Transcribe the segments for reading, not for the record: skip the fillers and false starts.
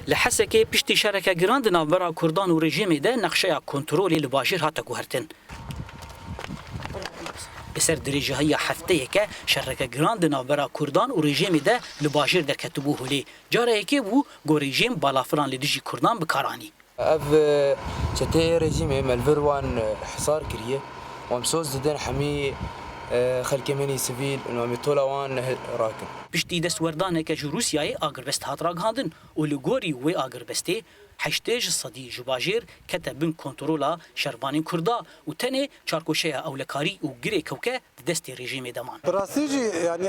لحسکه پشتی شرکه گراند ناوبرا کردان و رژیم ده نقشه کنترل لباجر هاتا گوهرتن. بسر درجه های هفته که شرکه گراند ناوبرا کردان و رژیم ده لباجر ده کتبو هلی جاره که بو گو رژیم بالافران لدیجی کردان بکارانی. اف چته رژیم ملوروان حصار کریه ومسوز ددن حمی خلک منی سیویل و طولوان راکن. پشتی دستوردانه که جو روسیای آگربست هات راگهاندن و لگوری و آگربسته حشتاج صدی جباجر كتبن كنترولا شربانين كردا وتني چاركوشيا اولكاري وغري كوكا دستي ريجيم دمان راسيجي يعني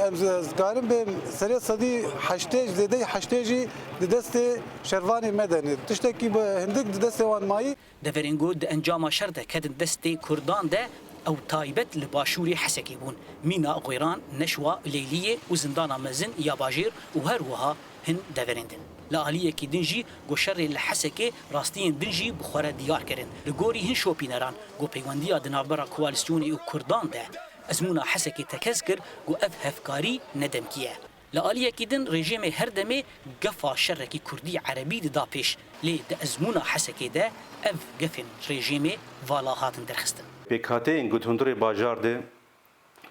قارن بين سريع صدي حشتاج زيدي حشتاجي دستي شرباني مدني تشتكي بهندك دستي وان ماي دفرينغو د انجام شرطه كدن دستي كردان ده او تايبت لباشوري حسكي بون مينا غيران نشوى ليليه وزندانا مزن يا باجير وهروها هن دفريندن لآلیه کی دنجی گو شر لحسکه راستین دنجی بخوره دیار کرن لگوری هن شوپینران گو پیوندیا دنابرا کوالسیونی و کردان ده ازمونا حسکه تکذکر گو اف هفکاری ندم کیه لآلیه کی دن رژیم هر دمه گفا شرکی کردی عربی دا پیش لی ده ازمونا حسکه ده اف گفن رژیم والا هاتن درخستن پیکاته این گوتوندور باجار ده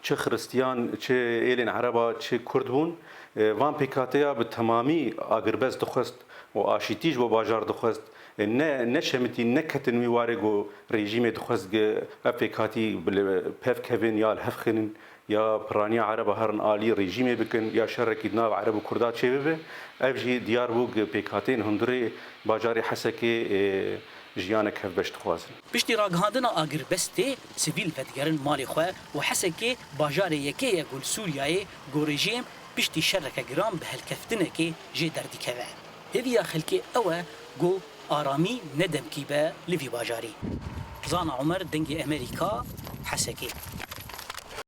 چه خرستیان چه ایلین عربا چه کرد بون وان پیکاتیا به تمامی آگربز دخست و آشیتیج و باجار دخست نه شمتی نه کتن میواره گو رژیم دخست پیکاتی پف کوین یا الهفخن یا پرانیا عرب هرن آلی رژیم بکن یا شرکی ناو عرب و کردات چه ببه افجی دیار بوگ پیکاتین هندره باجار حسکی جیانه کف بشت خوازن. بشتی راگهاندنا آگربسته سیویل فتگرن مالی خواه و حسکی باجار یکی گل سوریای گو رژیم بشتی شرکه گرام به هلکفتنه که جه دردی که هیویا خلکی اوه گو آرامی ندم کی به لوی باجاری. زانا عمر دنگی امریکا حسکی.